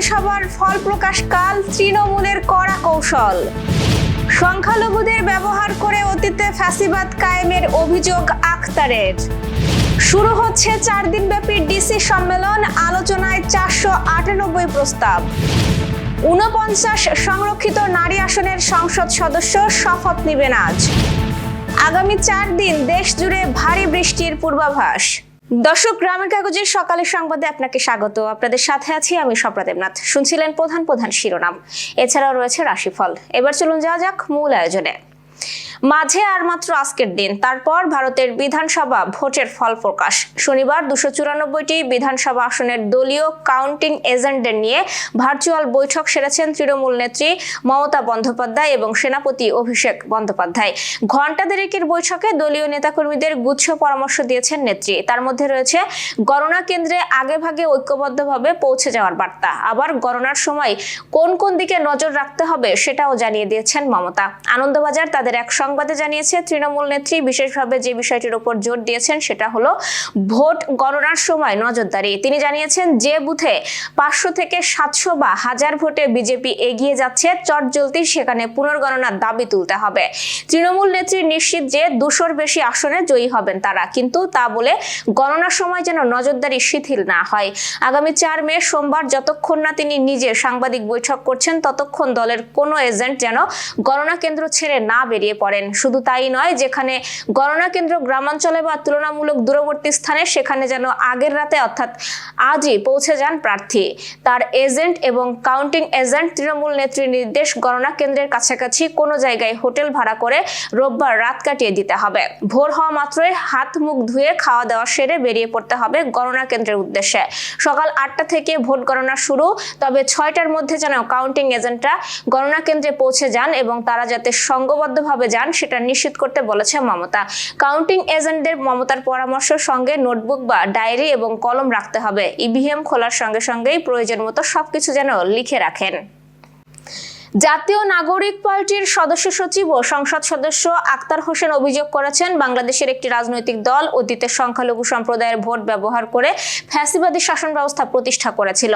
বিধানসভার ফল প্রকাশ কাল, তৃণমূলের কড়া কৌশল। সংখ্যালঘুদের ব্যবহার করে অতীতে ফ্যাসিবাদ কায়েমের অভিযোগ আখতারের। শুরু হচ্ছে 4 দিনব্যাপী ডিসি সম্মেলন, আলোচনায় 498 প্রস্তাব। 49 সংরক্ষিত নারী আসনের সংসদ সদস্য শপথ নেবেন আজ। আগামী 4 দিন দেশ জুড়ে ভারী বৃষ্টির পূর্বাভাস। দর্শক, গ্রামের কাগজের সকালের সংবাদে আপনাকে স্বাগত। আপনাদের সাথে আছি আমি স্বপ্না দেবনাথ। শুনছিলেন প্রধান শিরোনাম, এছাড়াও রয়েছে রাশিফল। এবার চলুন যাওয়া যাক মূল আয়োজনে। মাঝে আর মাত্র আজকের দিন, তারপর ভারতের বিধানসভা ভোটের ফল প্রকাশ। শনিবার 294টি বিধানসভা আসনের দলীয় কাউন্টিং এজেন্টদের নিয়ে ভার্চুয়াল বৈঠক সেরেছেন তৃণমূল নেত্রী মমতা বন্দ্যোপাধ্যায় এবং সেনাপতি অভিষেক বন্দ্যোপাধ্যায়। ঘণ্টা দেড়েকের বৈঠকে দলীয় নেতাকর্মীদের গুচ্ছ পরামর্শ দিয়েছেন নেত্রী। তার মধ্যে রয়েছে গণনা কেন্দ্রে আগেভাগে ঐক্যবদ্ধভাবে পৌঁছে যাওয়ার বার্তা। আবার গণনার সময় কোন কোন দিকে নজর রাখতে হবে সেটাও জানিয়ে দিয়েছেন মমতা। আনন্দবাজার তাদের এক সংবাদে জানিয়েছে, তৃণমূল নেত্রী বিশেষভাবে যে বিষয়টির উপর জোর দিয়েছেন সেটা হলো ভোট গণনার সময় নজরদারি। তিনি জানিয়েছেন, যে বুথে 500 থেকে 700 বা 1000 ভোটে বিজেপি এগিয়ে যাচ্ছে চটজলদি সেখানে পুনর্গণনার দাবি তুলতে হবে। তৃণমূল নেত্রী নিশ্চিত যে 200-র বেশি আসনে জয়ী হবেন তারা, কিন্তু তা বলে গণনার সময় যেন নজরদারি শিথিল না হয়। আগামী 4 মে সোমবার যতক্ষণ না তিনি নিজে সাংবাদিক বৈঠক করছেন ততক্ষণ দলের কোনো এজেন্ট যেন গণনা কেন্দ্র ছেড়ে না বেরিয়ে পড়েন। শুধু তাই নয়, যেখানে গণনা কেন্দ্র গ্রামাঞ্চলে বা তুলনামূলক দূরবর্তী স্থানে সেখানে যেন আগের রাতে অর্থাৎ আজই পৌঁছে যান প্রার্থী, তার এজেন্ট এবং কাউন্টিং এজেন্ট। তৃণমূল নেত্রীর নির্দেশ, গণনা কেন্দ্রের কাছাকাছি কোনো জায়গায় হোটেল ভাড়া করে রোববার রাত কাটিয়ে দিতে হবে। ভোর হওয়া মাত্রই হাত মুখ ধুয়ে খাওয়া দাওয়া সেরে বেরিয়ে পড়তে হবে গণনা কেন্দ্রের উদ্দেশ্যে। সকাল 8টা থেকে ভোট গণনা শুরু, তবে 6টার মধ্যে যেন কাউন্টিং এজেন্টরা গণনা কেন্দ্রে পৌঁছে যান এবং তারা যাতে সংঘবদ্ধভাবে যান সেটা নিশ্চিত করতে বলেছে মমতা। কাউন্টিং এজেন্টদের মমতার পরামর্শ সঙ্গে নোটবুক বা ডায়েরি এবং কলম রাখতে হবে। ইভিএম খোলার সঙ্গে সঙ্গেই প্রয়োজন মতো সবকিছু যেন লিখে রাখেন। জাতীয় নাগরিক পার্টির সদস্য সচিব ও সংসদ সদস্য আখতার হোসেন অভিযোগ করেছেন, বাংলাদেশের একটি রাজনৈতিক দল অতীতে সংখ্যালঘু সম্প্রদায়ের ভোট ব্যবহার করে ফ্যাসিবাদী শাসন ব্যবস্থা প্রতিষ্ঠা করেছিল।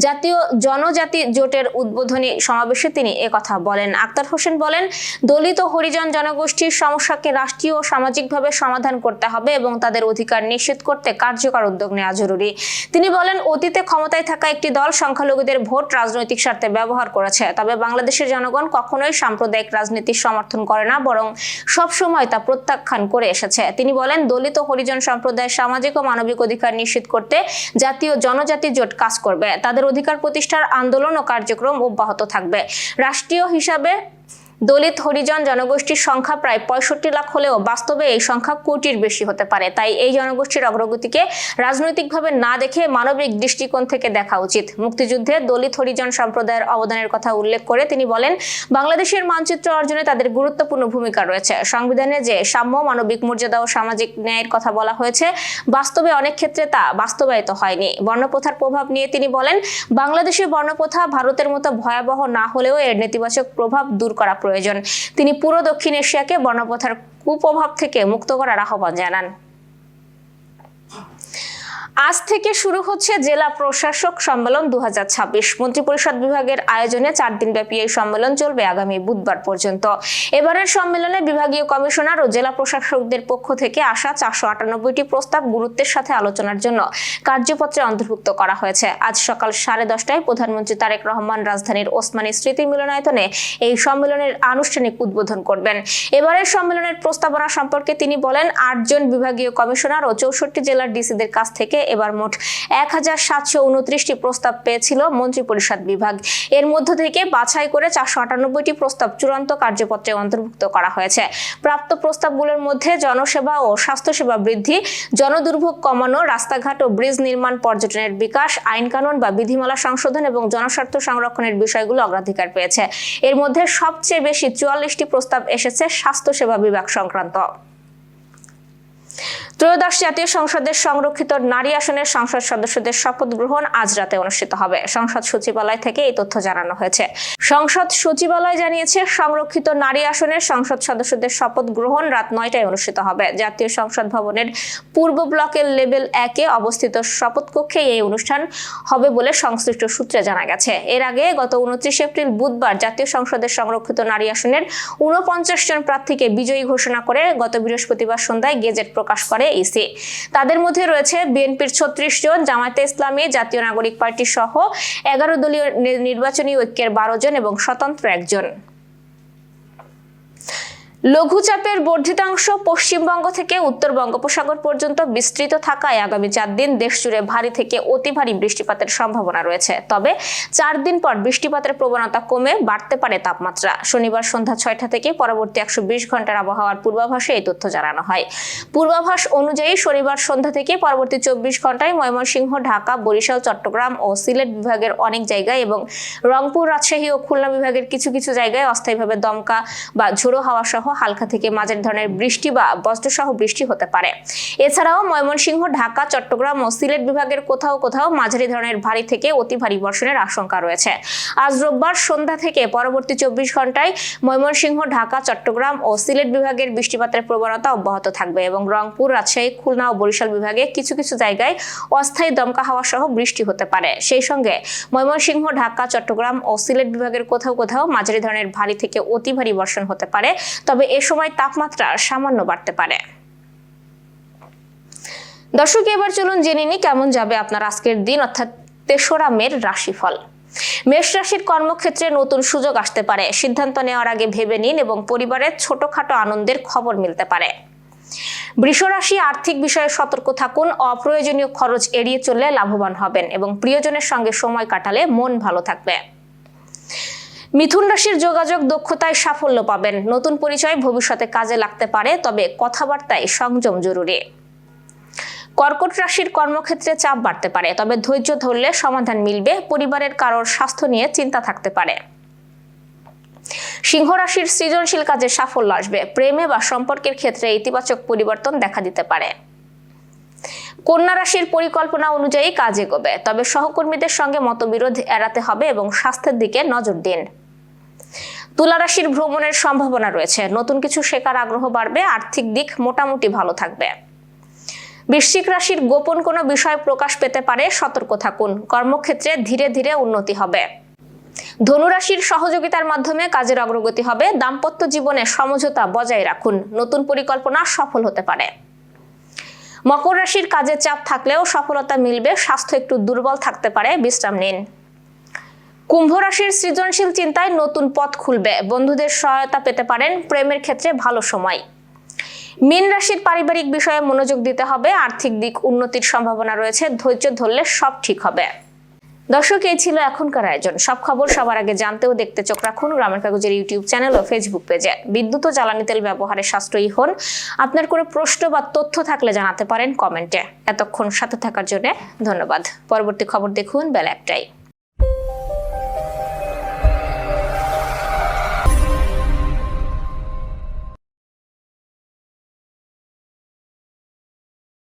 জাতীয় জনজাতি জোটের উদ্বোধনী সমাবেশে তিনি একথা বলেন। আখতার হোসেন বলেন, দলিত ও হরিজন জনগোষ্ঠীর সমস্যাকে রাষ্ট্রীয় ও সামাজিকভাবে সমাধান করতে হবে এবং তাদের অধিকার নিশ্চিত করতে কার্যকর উদ্যোগ নেওয়া জরুরি। তিনি বলেন, অতীতে ক্ষমতায় থাকা একটি দল সংখ্যালঘুদের ভোট রাজনৈতিক স্বার্থে ব্যবহার করেছে, তবে বাংলাদেশের জনগণ কখনোই সাম্প্রদায়িক রাজনীতির সমর্থন করে না, বরং সবসময় তা প্রত্যাখ্যান করে এসেছে। তিনি বলেন, দলিত হরিজন সম্প্রদায়ের সামাজিক ও মানবিক অধিকার নিশ্চিত করতে জাতীয় জনজাতি জোট কাজ করবে। তাদের অধিকার প্রতিষ্ঠার আন্দোলন ও কার্যক্রম অব্যাহত থাকবে। রাষ্ট্রীয় হিসাবে দলিত হরিজন জনগোষ্ঠীর সংখ্যা প্রায় 65 লাখ হলেও বাস্তবে এই সংখ্যা কোটির বেশি হতে পারে। তাই এই জনগোষ্ঠীর অগ্রগতিকে রাজনৈতিকভাবে না দেখে মানবিক দৃষ্টিকোণ থেকে দেখা উচিত। মুক্তিযুদ্ধে দলিত হরিজন সম্প্রদায়ের অবদানের কথা উল্লেখ করে তিনি বলেন, বাংলাদেশের মানচিত্র অর্জনে তাদের গুরুত্বপূর্ণ ভূমিকা রয়েছে। সংবিধানে যে সাম্য, মানবিক মর্যাদা ও সামাজিক ন্যায়ের কথা বলা হয়েছে, বাস্তবে অনেক ক্ষেত্রে তা বাস্তবায়িত হয়নি। বর্ণপ্রথার প্রভাব নিয়ে তিনি বলেন, বাংলাদেশের বর্ণপ্রথা ভারতের মতো ভয়াবহ না হলেও এর নেতিবাচক প্রভাব দূর করা প্রয়োজন। তিনি পুরো দক্ষিণ এশিয়াকে বর্ণপ্রথার কুপ্রভাব থেকে মুক্ত করার আহ্বান জানান। আজ থেকে শুরু হচ্ছে জেলা প্রশাসক সম্মেলন 2026। মন্ত্রিপরিষদ বিভাগের আয়োজনে 4 দিনব্যাপী এই সম্মেলন চলবে আগামী বুধবার পর্যন্ত। এবারের সম্মেলনে বিভাগীয় কমিশনার ও জেলা প্রশাসকদের পক্ষ থেকে আসা 498টি প্রস্তাব গুরুত্বের সাথে আলোচনার জন্য কার্যপত্রে অন্তর্ভুক্ত করা হয়েছে। আজ সকাল 10:30টায় প্রধানমন্ত্রী তারেক রহমান রাজধানীর ওসমানী স্মৃতি মিলনায়তনে এই সম্মেলনের আনুষ্ঠানিক উদ্বোধন করবেন। এবারের সম্মেলনের প্রস্তাবনা সম্পর্কে তিনি বলেন, 8 জন বিভাগীয় কমিশনার ও 64 জেলার ডিসিদের কাছ থেকে এবার মোট 1729টি প্রস্তাব পেয়েছিল মন্ত্রিপরিষদ বিভাগ। এর মধ্য থেকে বাছাই করে 498টি প্রস্তাব চূড়ান্ত কার্যপত্রে অন্তর্ভুক্ত করা হয়েছে। প্রাপ্ত প্রস্তাবগুলোর মধ্যে জনসেবা ও স্বাস্থ্যসেবা বৃদ্ধি, জনদুর্ভোগ কমানো, রাস্তাঘাট ও ব্রিজ নির্মাণ, পর্যটনের বিকাশ, আইন কানুন বা বিধিমালা সংশোধন এবং জনস্বার্থ সংরক্ষণের বিষয়গুলো অগ্রাধিকার পেয়েছে। এর মধ্যে সবচেয়ে বেশি 44টি প্রস্তাব এসেছে স্বাস্থ্যসেবা বিভাগ সংক্রান্ত। ত্রয়োদশ জাতীয় সংসদের সংরক্ষিত নারী আসনের সংসদ সদস্যদের শপথ গ্রহণ আজ রাতে অনুষ্ঠিত হবে। সংসদ সচিবালয় থেকে এই তথ্য জানানো হয়েছে। সংসদ সচিবালয় জানিয়েছে, সংরক্ষিত নারী আসনের সংসদ সদস্যদের শপথ গ্রহণ রাত 9টায় অনুষ্ঠিত হবে। জাতীয় সংসদ ভবনের পূর্ব ব্লকের লেভেল 1-এ অবস্থিত শপথ কক্ষে এই অনুষ্ঠান হবে বলে সংশ্লিষ্ট সূত্রে জানা গেছে। এর আগে গত 29 এপ্রিল বুধবার জাতীয় সংসদের সংরক্ষিত নারী আসনের 49 জন প্রার্থীকে বিজয়ী ঘোষণা করে গত বৃহস্পতিবার সন্ধ্যায় গেজেট প্রকাশ করে ইসি। তাদের মধ্যে রয়েছে বিএনপির 36 জন, জামায়াতে ইসলামী, জাতীয় নাগরিক পার্টি সহ 11 দলীয় নির্বাচনী ঐক্যের 12 জন এবং স্বতন্ত্র 1 জন। লঘুচাপের বর্ধিতাংশ পশ্চিমবঙ্গ থেকে উত্তর বঙ্গোপসাগর পর্যন্ত বিস্তৃত থাকায় আগামী 4 দিন দেশজুড়ে ভারী থেকে অতি ভারী বৃষ্টিপাতের সম্ভাবনা রয়েছে। তবে 4 দিন পর বৃষ্টিপাতের প্রবণতা কমে বাড়তে পারে তাপমাত্রা। শনিবার সন্ধ্যা 6টা থেকে পরবর্তী 120 ঘন্টার আবহাওয়ার পূর্বাভাসে এই তথ্য জানানো হয়। পূর্বাভাস অনুযায়ী শনিবার সন্ধ্যা থেকে পরবর্তী 24 ঘন্টায় ময়মনসিংহ, ঢাকা, বরিশাল, চট্টগ্রাম ও সিলেট বিভাগের অনেক জায়গায় এবং রংপুর, রাজশাহী ও খুলনা বিভাগের কিছু কিছু জায়গায় অস্থায়ীভাবে দমকা বা ঝোড়ো হাওয়া সহ হালকা থেকে মাঝারি ধরনের বৃষ্টি বা বজ্রসহ বৃষ্টি হতে পারে। এছাড়াও ময়মনসিংহ, ঢাকা, চট্টগ্রাম ও সিলেট বিভাগের কোথাও কোথাও মাঝারি ধরনের ভারী থেকে অতি ভারী বর্ষণের আশঙ্কা রয়েছে। আজ রোববার সন্ধ্যা থেকে পরবর্তী 24 ঘন্টায় ময়মনসিংহ, ঢাকা, চট্টগ্রাম ও সিলেট বিভাগের বৃষ্টিপাতের প্রবণতা অব্যাহত থাকবে এবং রংপুর, রাজশাহী, খুলনা ও বরিশাল বিভাগে কিছু কিছু জায়গায় অস্থায়ী দমকা হাওয়া সহ বৃষ্টি হতে পারে। সেই সঙ্গে ময়মনসিংহ, ঢাকা, চট্টগ্রাম ও সিলেট বিভাগের কোথাও কোথাও মাঝারি ধরনের ভারী থেকে অতি ভারী বর্ষণ হতে পারে। তবে এ সময় তাপমাত্রা সামান্য বাড়তে পারে। দর্শক, এবার চলুন জেনে নিই কেমন যাবে আপনার আজকের দিন, অর্থাৎ 3রা মের রাশিফল। মেষ রাশির কর্মক্ষেত্রে নতুন সুযোগ আসতে পারে। সিদ্ধান্ত নেওয়ার আগে ভেবে নিন এবং পরিবারের ছোটখাটো আনন্দের খবর মিলতে পারে। বৃষ রাশি, আর্থিক বিষয়ে সতর্ক থাকুন। অপ্রয়োজনীয় খরচ এড়িয়ে চললে লাভবান হবেন এবং প্রিয়জনের সঙ্গে সময় কাটালে মন ভালো থাকবে। মিথুন রাশির যোগাযোগ দক্ষতায় সাফল্য পাবেন। নতুন পরিচয় ভবিষ্যতে কাজে লাগতে পারে, তবে কথাবার্তায় সংযম জরুরি। কর্কট রাশির কর্মক্ষেত্রে চাপ বাড়তে পারে, তবে ধৈর্য ধরলে সমাধান মিলবে। পরিবারের কারোর স্বাস্থ্য নিয়ে চিন্তা থাকতে পারে। সিংহ রাশির সৃজনশীল কাজে সাফল্য আসবে। প্রেমে বা সম্পর্কের ক্ষেত্রে ইতিবাচক পরিবর্তন দেখা দিতে পারে। কন্যা রাশির পরিকল্পনা অনুযায়ী কাজ এগোবে, তবে সহকর্মীদের সঙ্গে মতবিরোধ এড়াতে হবে এবং স্বাস্থ্যের দিকে নজর দিন। তুলা রাশির ভ্রমণের সম্ভাবনা রয়েছে। নতুন কিছু শেখার আগ্রহ বাড়বে। আর্থিক দিক মোটামুটি ভালো থাকবে। বৃশ্চিক রাশির গোপন কোনো বিষয় প্রকাশ পেতে পারে, সতর্ক থাকুন। কর্মক্ষেত্রে ধীরে ধীরে উন্নতি হবে। ধনু রাশির সহযোগিতার মাধ্যমে কাজের অগ্রগতি হবে। দাম্পত্য জীবনে সমঝোতা বজায় রাখুন। নতুন পরিকল্পনা সফল হতে পারে। মকর রাশির কাজে চাপ থাকলেও সফলতা মিলবে। স্বাস্থ্য একটু দুর্বল থাকতে পারে, বিশ্রাম নিন। কুম্ভ রাশির সৃজনশীল চিন্তায় নতুন পথ খুলবে। বন্ধুদের সহায়তা পেতে পারেন। প্রেমের ক্ষেত্রে ভালো সময়। মীন রাশির পারিবারিক বিষয়ে মনোযোগ দিতে হবে। আর্থিক দিক উন্নতির সম্ভাবনা রয়েছে। ধৈর্য ধরলে সব ঠিক হবে। দর্শক, এই ছিল এখনকার আয়োজন। সব খবর সবার আগে জানতে ও দেখতে চোখ রাখুন গ্রামের কাগজের ইউটিউব চ্যানেল ও ফেসবুক পেজে। বিদ্যুৎ ও জ্বালানি তেল ব্যবহারে সাশ্রয়ী হন। আপনার কোনো প্রশ্ন বা তথ্য থাকলে জানাতে পারেন কমেন্টে। এতক্ষণ সাথে থাকার জন্য ধন্যবাদ। পরবর্তী খবর দেখুন বেলা 1টায়।